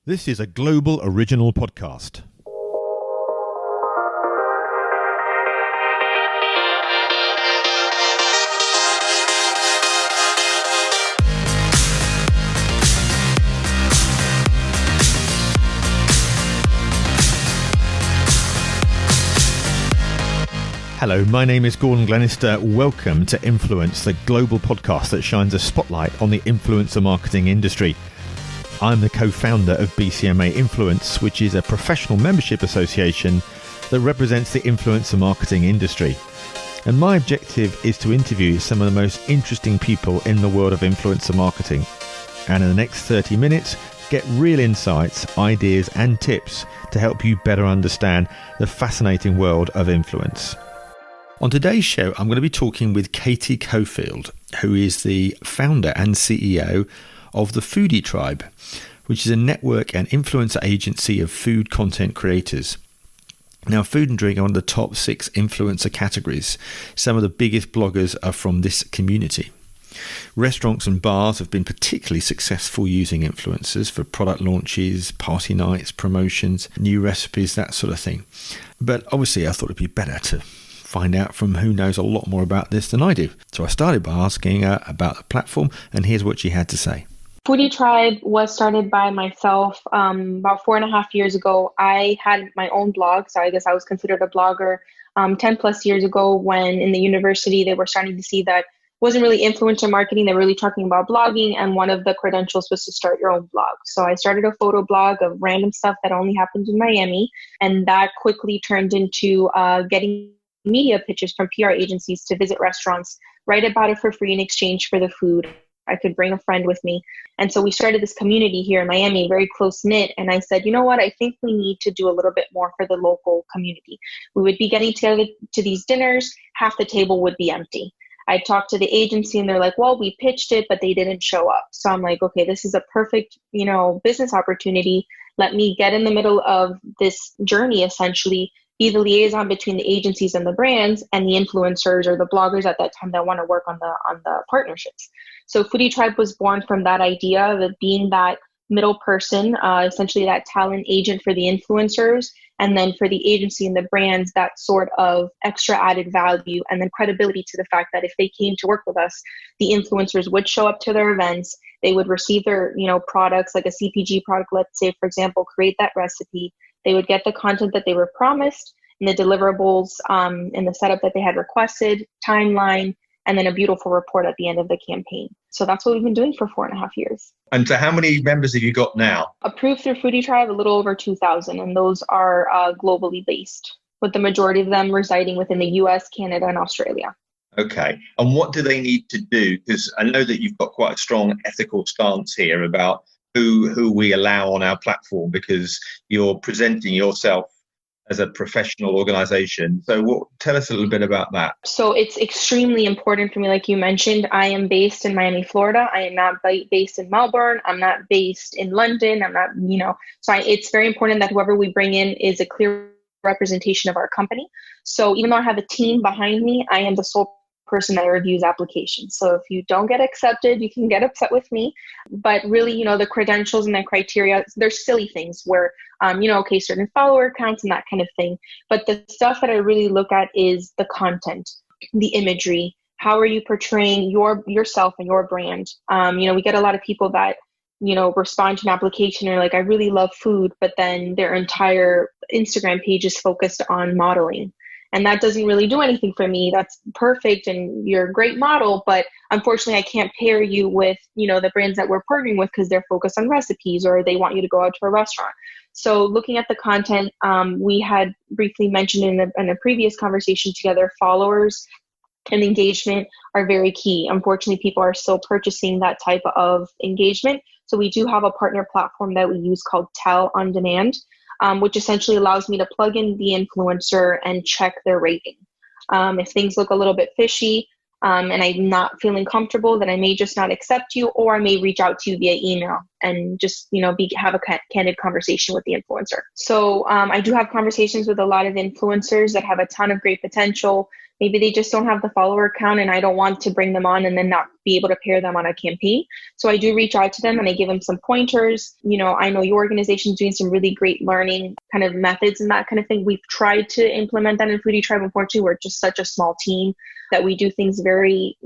This is a global original podcast. Hello, my name is Gordon Glenister. Welcome to Influence, the global podcast that shines a spotlight on the influencer marketing industry. I'm the co-founder of BCMA Influence, which is a professional membership association that represents the influencer marketing industry. And my objective is to interview some of the most interesting people in the world of influencer marketing. And in the next 30 minutes, get real insights, ideas and tips to help you better understand the fascinating world of influence. On today's show, I'm going to be talking with Katy Coffield, who is the founder and CEO of the Foodie Tribe, which is a network and influencer agency of food content creators. Now, food and drink are one of the top 6 influencer categories. Some of the biggest bloggers are from this community. Restaurants and bars have been particularly successful using influencers for product launches, party nights, promotions, new recipes, that sort of thing. But obviously, I thought it'd be better to find out from who knows a lot more about this than I do. So I started by asking her about the platform, and here's what she had to say. Foodie Tribe was started by myself about 4.5 years ago. I had my own blog, so I guess I was considered a blogger 10 plus years ago when in the university they were starting to see that it wasn't really influencer marketing. They were really talking about blogging, and one of the credentials was to start your own blog. So I started a photo blog of random stuff that only happened in Miami, and that quickly turned into getting media pitches from PR agencies to visit restaurants, write about it for free in exchange for the food. I could bring a friend with me. And so we started this community here in Miami, very close knit. And I said, you know what, I think we need to do a little bit more for the local community. We would be getting together to these dinners, half the table would be empty. I talked to the agency and they're like, well, we pitched it, but they didn't show up. So I'm like, okay, this is a perfect, business opportunity. Let me get in the middle of this journey, essentially, be the liaison between the agencies and the brands and the influencers or the bloggers at that time that want to work on the partnerships. So Foodie Tribe was born from that idea of being that middle person, essentially that talent agent for the influencers, and then for the agency and the brands, that sort of extra added value and then credibility to the fact that if they came to work with us, the influencers would show up to their events, they would receive their products like a CPG product, let's say, for example, create that recipe. They would get the content that they were promised and the deliverables and the setup that they had requested, timeline, and then a beautiful report at the end of the campaign. So that's what we've been doing for 4.5 years. And so how many members have you got now? Approved through Foodie Tribe, a little over 2,000, and those are globally based, with the majority of them residing within the US, Canada, and Australia. Okay. And what do they need to do? Because I know that you've got quite a strong ethical stance here about who we allow on our platform, because you're presenting yourself as a professional organization. So tell us a little bit about that. So it's extremely important for me. Like you mentioned, I am based in Miami, Florida. I am not based in Melbourne. I'm not based in London. I'm not, so it's very important that whoever we bring in is a clear representation of our company. So even though I have a team behind me, I am the sole person that reviews applications. So if you don't get accepted, you can get upset with me. But really, the credentials and the criteria, they're silly things where, certain follower counts and that kind of thing. But the stuff that I really look at is the content, the imagery. How are you portraying yourself and your brand? We get a lot of people that, respond to an application and are like, I really love food, but then their entire Instagram page is focused on modeling. And that doesn't really do anything for me. That's perfect and you're a great model, but unfortunately I can't pair you with, the brands that we're partnering with because they're focused on recipes or they want you to go out to a restaurant. So looking at the content, we had briefly mentioned in a previous conversation together, followers and engagement are very key. Unfortunately, people are still purchasing that type of engagement. So we do have a partner platform that we use called Tell on Demand, which essentially allows me to plug in the influencer and check their rating. If things look a little bit fishy and I'm not feeling comfortable, then I may just not accept you, or I may reach out to you via email and just, have a candid conversation with the influencer. So I do have conversations with a lot of influencers that have a ton of great potential. maybe they just don't have the follower count and I don't want to bring them on and then not be able to pair them on a campaign. So I do reach out to them and I give them some pointers. I know your organization is doing some really great learning kind of methods and that kind of thing. We've tried to implement that in Foodie Tribe. Unfortunately, we're just such a small team that we do things very,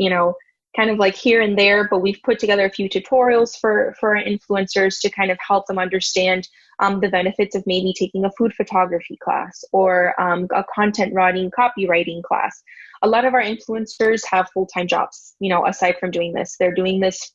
kind of like here and there, but we've put together a few tutorials for our influencers to kind of help them understand the benefits of maybe taking a food photography class or a content writing, copywriting class. A lot of our influencers have full-time jobs, aside from doing this. They're doing this,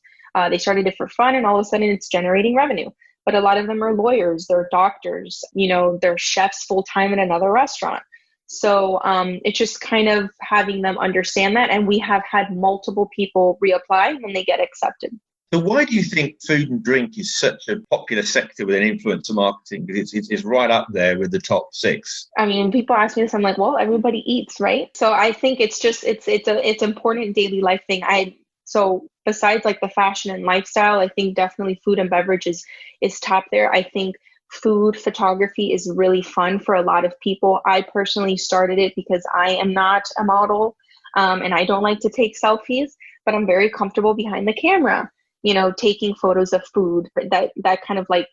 they started it for fun and all of a sudden it's generating revenue. But a lot of them are lawyers, they're doctors, they're chefs full-time in another restaurant. So it's just kind of having them understand that. And we have had multiple people reapply when they get accepted. So why do you think food and drink is such a popular sector within influencer marketing? Because it's right up there with the top 6. I mean, people ask me this, I'm like, well, everybody eats, right? So I think it's just, it's important daily life thing. So besides like the fashion and lifestyle, I think definitely food and beverage is top there. I think food photography is really fun for a lot of people. I personally started it because I am not a model and I don't like to take selfies, but I'm very comfortable behind the camera, taking photos of food. That kind of like,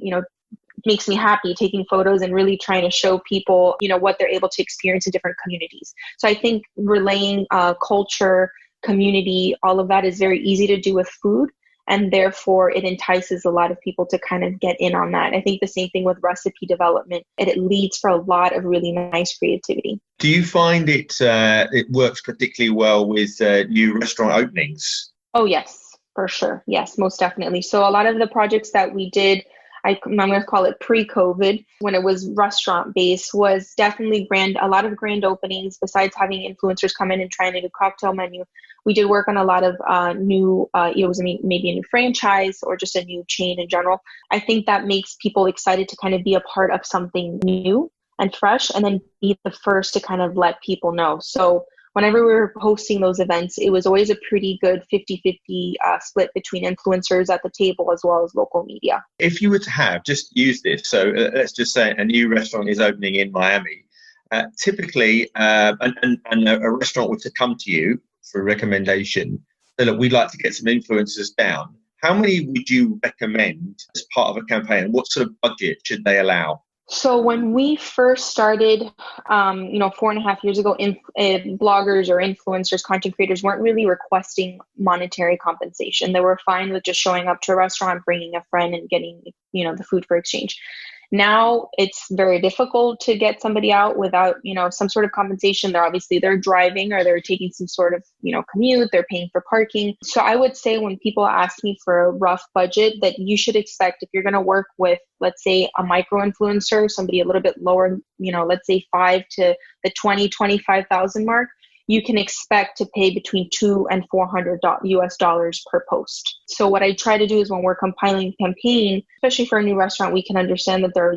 makes me happy, taking photos and really trying to show people, what they're able to experience in different communities. So I think relaying culture, community, all of that is very easy to do with food. And therefore, it entices a lot of people to kind of get in on that. I think the same thing with recipe development. It leads for a lot of really nice creativity. Do you find it works particularly well with new restaurant openings? Oh, yes, for sure. Yes, most definitely. So a lot of the projects that we did, I'm going to call it pre-COVID, when it was restaurant-based, was definitely a lot of grand openings. Besides having influencers come in and try a new cocktail menu, we did work on a lot of new, it was maybe a new franchise or just a new chain in general. I think that makes people excited to kind of be a part of something new and fresh, and then be the first to kind of let people know. So whenever we were hosting those events, it was always a pretty good 50-50 split between influencers at the table as well as local media. If you were to just use this, so let's just say a new restaurant is opening in Miami. Typically, and a restaurant were to come to you for a recommendation, so look, we'd like to get some influencers down. How many would you recommend as part of a campaign? What sort of budget should they allow? So when we first started, 4.5 years ago, bloggers or influencers, content creators weren't really requesting monetary compensation. They were fine with just showing up to a restaurant, bringing a friend and getting, the food for exchange. Now it's very difficult to get somebody out without, some sort of compensation. They're driving or they're taking some sort of, commute, they're paying for parking. So I would say when people ask me for a rough budget, that you should expect, if you're going to work with, let's say, a micro influencer, somebody a little bit lower, let's say 5 to the 25,000 mark, you can expect to pay between $200 and $400 US dollars per post. So what I try to do is when we're compiling a campaign, especially for a new restaurant, we can understand that they're,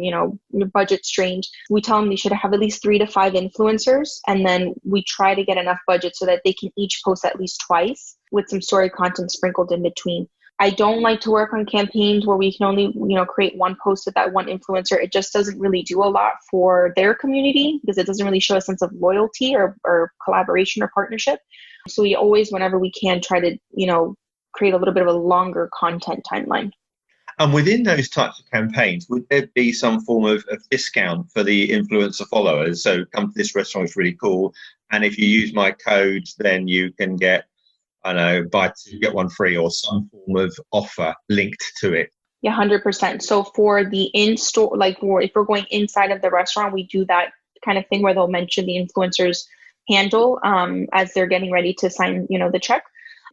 budget strained. We tell them they should have at least 3 to 5 influencers. And then we try to get enough budget so that they can each post at least twice with some story content sprinkled in between. I don't like to work on campaigns where we can only, create one post with that one influencer. It just doesn't really do a lot for their community because it doesn't really show a sense of loyalty or collaboration or partnership. So we always, whenever we can, try to, create a little bit of a longer content timeline. And within those types of campaigns, would there be some form of discount for the influencer followers? So come to this restaurant, it's really cool. And if you use my code, then you can get, buy 2, get 1 free, or some form of offer linked to it. Yeah, 100%. So for the in-store, if we're going inside of the restaurant, we do that kind of thing where they'll mention the influencer's handle as they're getting ready to sign, the check.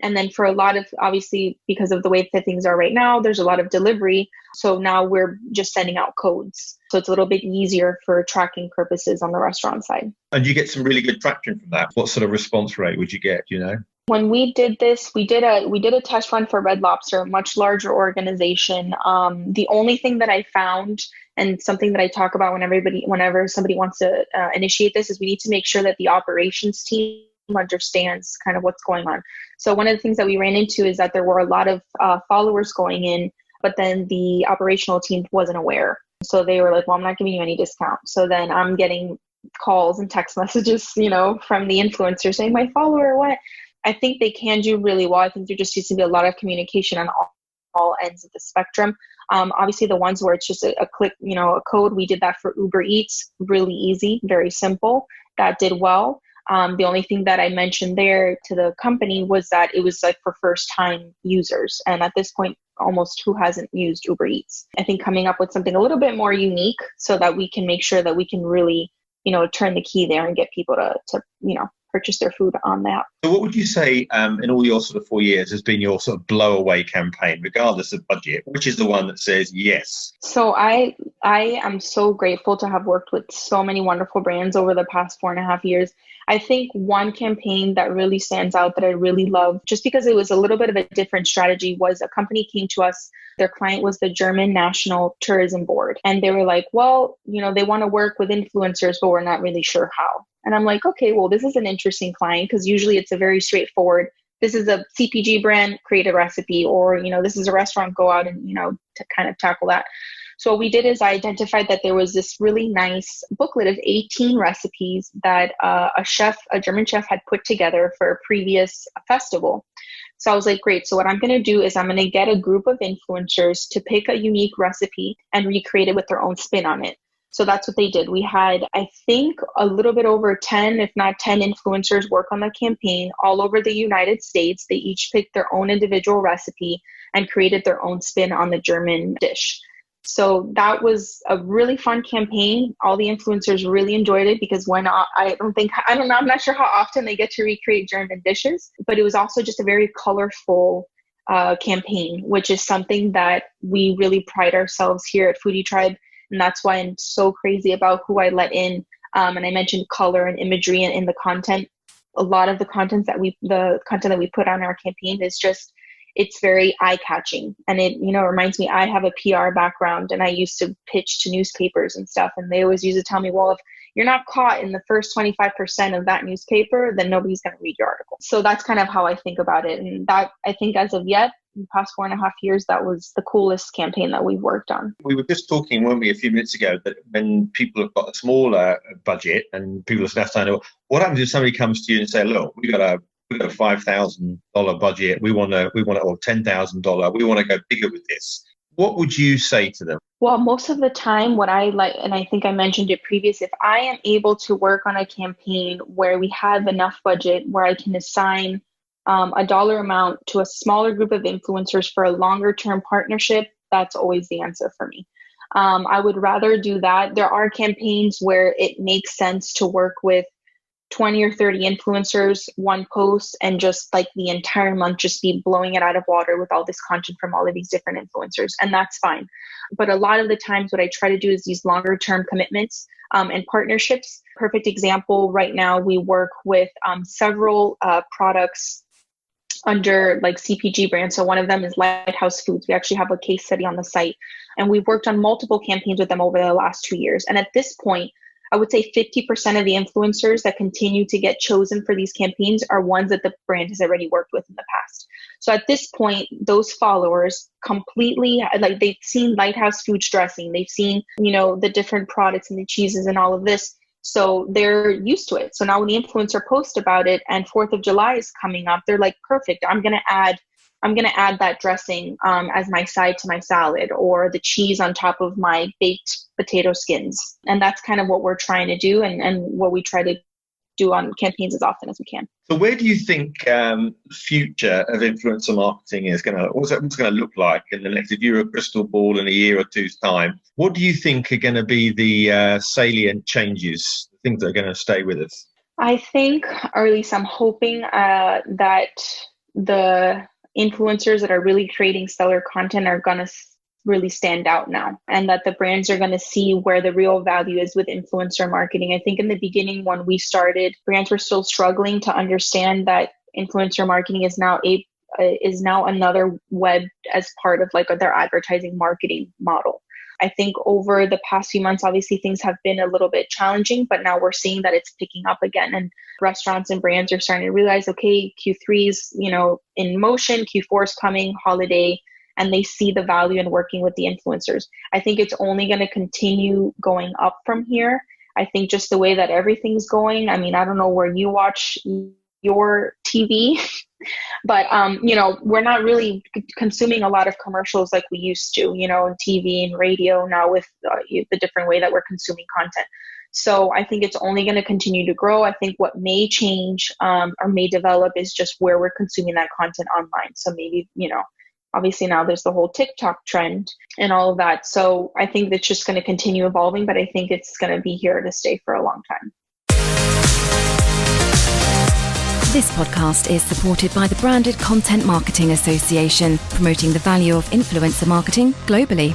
And then for a lot of, obviously, because of the way that things are right now, there's a lot of delivery. So now we're just sending out codes. So it's a little bit easier for tracking purposes on the restaurant side. And you get some really good traction from that. What sort of response rate would you get, When we did this, we did a test run for Red Lobster, a much larger organization. The only thing that I found, and something that I talk about whenever somebody wants to initiate this, is we need to make sure that the operations team understands kind of what's going on. So one of the things that we ran into is that there were a lot of followers going in, but then the operational team wasn't aware. So they were like, well, I'm not giving you any discount. So then I'm getting calls and text messages, from the influencer saying my follower what. I think they can do really well. I think there just needs to be a lot of communication on all ends of the spectrum. Obviously the ones where it's just a click, a code, we did that for Uber Eats, really easy, very simple. That did well. The only thing that I mentioned there to the company was that it was like for first time users. And at this point, almost who hasn't used Uber Eats? I think coming up with something a little bit more unique so that we can make sure that we can really, turn the key there and get people to purchase their food on that. So what would you say in all your sort of 4 years has been your sort of blow away campaign, regardless of budget? Which is the one that says yes? So I am so grateful to have worked with so many wonderful brands over the past 4.5 years. I think one campaign that really stands out that I really love, just because it was a little bit of a different strategy, was a company came to us. Their client was the German National Tourism Board. And they were like, well, they want to work with influencers, but we're not really sure how. And I'm like, okay, well, this is an interesting client because usually it's a very straightforward, this is a CPG brand, create a recipe, or, this is a restaurant, go out and, to kind of tackle that. So what we did is I identified that there was this really nice booklet of 18 recipes that a German chef had put together for a previous festival. So I was like, great. So what I'm going to do is I'm going to get a group of influencers to pick a unique recipe and recreate it with their own spin on it. So that's what they did. We had, I think, a little bit over 10, if not 10 influencers work on the campaign all over the United States. They each picked their own individual recipe and created their own spin on the German dish. So that was a really fun campaign. All the influencers really enjoyed it because I'm not sure how often they get to recreate German dishes, but it was also just a very colorful campaign, which is something that we really pride ourselves here at Foodie Tribe. And that's why I'm so crazy about who I let in. And I mentioned color and imagery in the content. A lot of the content that we put on our campaign is just, it's very eye-catching. And it, reminds me, I have a PR background and I used to pitch to newspapers and stuff. And they always used to tell me, well, if you're not caught in the first 25% of that newspaper, then nobody's going to read your article. So that's kind of how I think about it. And that, I think as of yet, in the past 4.5 years, that was the coolest campaign that we've worked on. We were just talking, weren't we, a few minutes ago, that when people have got a smaller budget and people are left saying, what happens if somebody comes to you and say, look, we've got a $5,000 budget, we want or $10,000, we want to go bigger with this. What would you say to them? Well, most of the time, what I like, and I think I mentioned it previous, if I am able to work on a campaign where we have enough budget, where I can assign a dollar amount to a smaller group of influencers for a longer term partnership, that's always the answer for me. I would rather do that. There are campaigns where it makes sense to work with 20 or 30 influencers, one post, and just like the entire month just be blowing it out of water with all this content from all of these different influencers. And that's fine. But a lot of the times what I try to do is these longer term commitments and partnerships. Perfect example right now, we work with several products under like CPG brands. So one of them is Lighthouse Foods. We actually have a case study on the site, and we've worked on multiple campaigns with them over the last 2 years. And at this point, I would say 50% of the influencers that continue to get chosen for these campaigns are ones that the brand has already worked with in the past. So at this point, those followers completely, like they've seen Lighthouse Foods dressing, they've seen, the different products and the cheeses and all of this. So they're used to it. So now when the influencer posts about it and 4th of July is coming up, they're like, perfect, I'm going to add that dressing as my side to my salad, or the cheese on top of my baked potato skins. And that's kind of what we're trying to do and what we try to do on campaigns as often as we can. So where do you think the future of influencer marketing is going to, what's it going to look like in the next, if you're a crystal ball in a year or two's time? What do you think are going to be the salient changes, things that are going to stay with us? I think, or at least I'm hoping that the influencers that are really creating stellar content are going to really stand out now, and that the brands are going to see where the real value is with influencer marketing. I think in the beginning when we started, brands were still struggling to understand that influencer marketing is now another web as part of like their advertising marketing model. I think over the past few months, obviously things have been a little bit challenging, but now we're seeing that it's picking up again, and restaurants and brands are starting to realize, okay, Q3 is, in motion, Q4 is coming, holiday, and they see the value in working with the influencers. I think it's only going to continue going up from here. I think just the way that everything's going, I mean, I don't know where you watch your TV, but we're not really consuming a lot of commercials like we used to, in TV and radio now with the different way that we're consuming content. So I think it's only going to continue to grow. I think what may change or may develop is just where we're consuming that content online. So maybe, obviously now there's the whole TikTok trend and all of that. So I think that's just going to continue evolving, but I think it's going to be here to stay for a long time. This podcast is supported by the Branded Content Marketing Association, promoting the value of influencer marketing globally.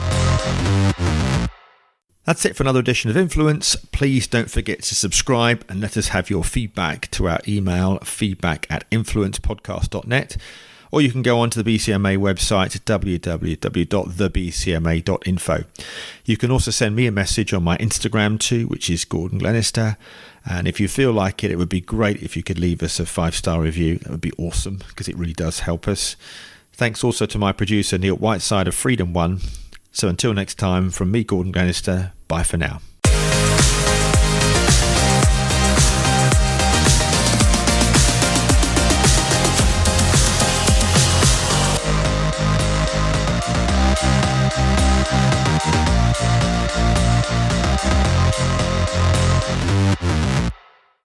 That's it for another edition of Influence. Please don't forget to subscribe and let us have your feedback to our email, feedback@influencepodcast.net. Or you can go onto the BCMA website at www.thebcma.info. You can also send me a message on my Instagram too, which is Gordon Glenister. And if you feel like it, it would be great if you could leave us a 5-star review. That would be awesome because it really does help us. Thanks also to my producer, Neil Whiteside of Freedom One. So until next time, from me, Gordon Glenister, bye for now.